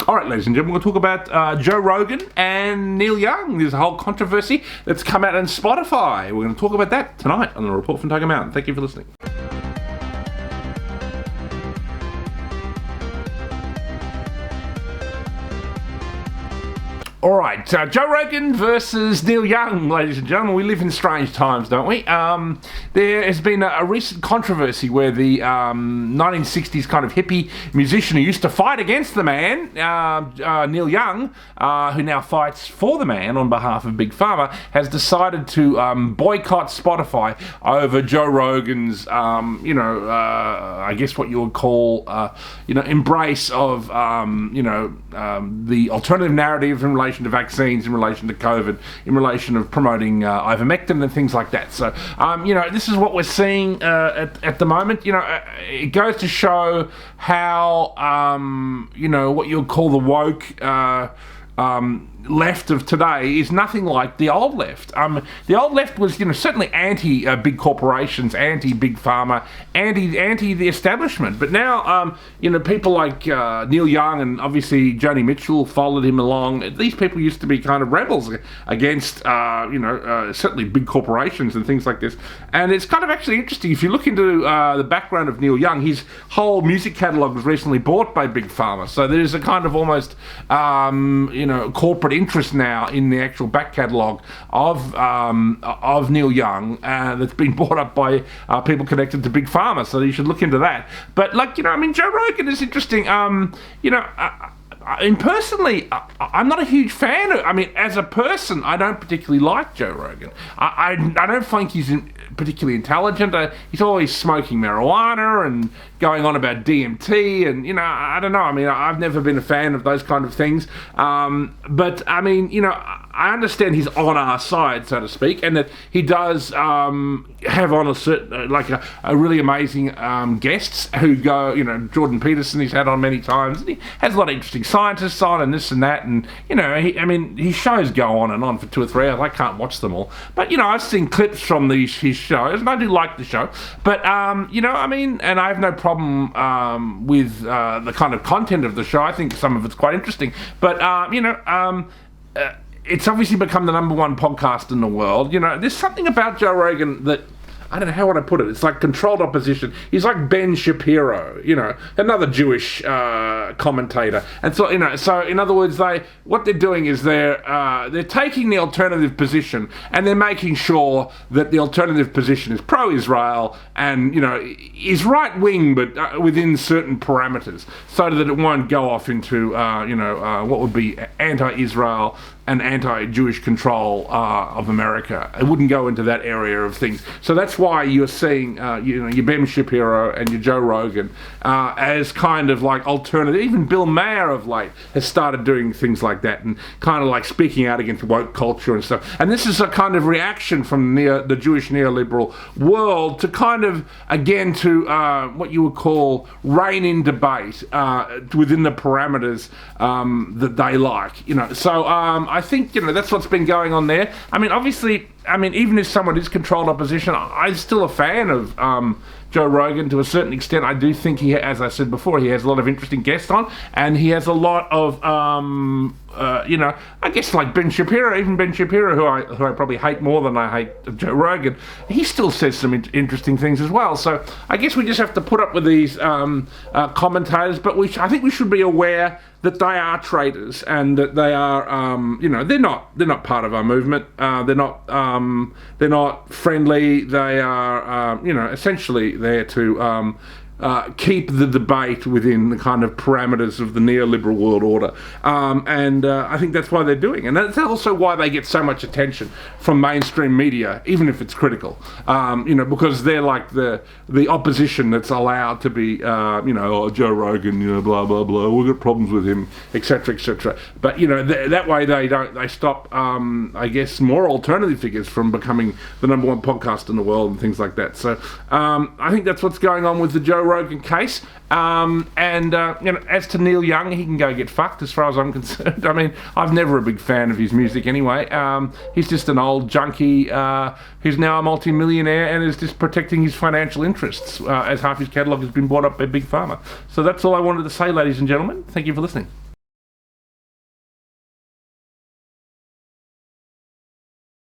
All right, ladies and gentlemen, we'll talk about Joe Rogan and Neil Young. There's a whole controversy that's come out on Spotify. We're going to talk about that tonight on the Report from Tiger Mountain. Thank you for listening. All right, Joe Rogan versus Neil Young, ladies and gentlemen. We live in strange times, don't we? There has been a recent controversy where the 1960s kind of hippie musician who used to fight against the man, Neil Young, who now fights for the man on behalf of Big Pharma, has decided to boycott Spotify over Joe Rogan's, I guess what you would call, embrace of, the alternative narrative in relation to vaccines, in relation to COVID, in relation of promoting ivermectin and things like that. So, this is what we're seeing at the moment. It goes to show how, what you'll call the woke left of today is nothing like the old left. The old left was, certainly anti-big corporations, anti-big pharma, anti the establishment. But now, people like Neil Young and obviously Joni Mitchell followed him along. These people used to be kind of rebels against, certainly big corporations and things like this. And it's kind of actually interesting. If you look into the background of Neil Young, his whole music catalogue was recently bought by Big Pharma. So there's a kind of almost, corporate interest now in the actual back catalogue of Neil Young that's been bought up by people connected to Big Pharma, so you should look into that. But Joe Rogan is interesting. Personally, I'm not a huge fan of, as a person, I don't particularly like Joe Rogan. I don't think he's particularly intelligent. He's always smoking marijuana and going on about DMT and, I don't know. I've never been a fan of those kind of things. But I understand he's on our side, so to speak, and that he does have on a certain, a really amazing guests who go, Jordan Peterson he's had on many times. And he has a lot of interesting scientists on and this and that, and, his shows go on and on for 2 or 3 hours. I can't watch them all. But, I've seen clips from his shows, and I do like the show. But, and I have no problem with the kind of content of the show. I think some of it's quite interesting. But, it's obviously become the #1 podcast in the world. There's something about Joe Rogan that, I don't know, how would I put it? It's like controlled opposition. He's like Ben Shapiro, another Jewish commentator. And so, so in other words, what they're doing is they're taking the alternative position and they're making sure that the alternative position is pro-Israel and, is right-wing, but within certain parameters, so that it won't go off into, what would be anti-Israel and anti-Jewish control of America. It wouldn't go into that area of things. So that's why you're seeing, your Ben Shapiro and your Joe Rogan as kind of like alternative. Even Bill Maher of late has started doing things like that and kind of like speaking out against woke culture and stuff. And this is a kind of reaction from the Jewish neoliberal world to kind of, again, to what you would call rein in debate within the parameters that they like. So I think, that's what's been going on there. Obviously, even if someone is controlled opposition, I'm still a fan of Joe Rogan to a certain extent. I do think as I said before, he has a lot of interesting guests on, and he has a lot of, I guess like Ben Shapiro, who I probably hate more than I hate Joe Rogan, he still says some interesting things as well. So I guess we just have to put up with these commentators, but I think we should be aware that they are traitors and that they are, they're not part of our movement. They're not friendly. They are, essentially there to keep the debate within the kind of parameters of the neoliberal world order. I think that's why they're doing. And that's also why they get so much attention from mainstream media, even if it's critical, because they're like the opposition that's allowed to be, Joe Rogan, blah, blah, blah, we've got problems with him, etc., etc. But, that way they stop, I guess, more alternative figures from becoming the #1 podcast in the world and things like that. So I think that's what's going on with the Joe Rogan case. As to Neil Young, he can go get fucked as far as I'm concerned. I've never a big fan of his music anyway. He's just an old junkie who's now a multi-millionaire and is just protecting his financial interests as half his catalogue has been bought up by Big Pharma. So that's all I wanted to say, ladies and gentlemen. Thank you for listening.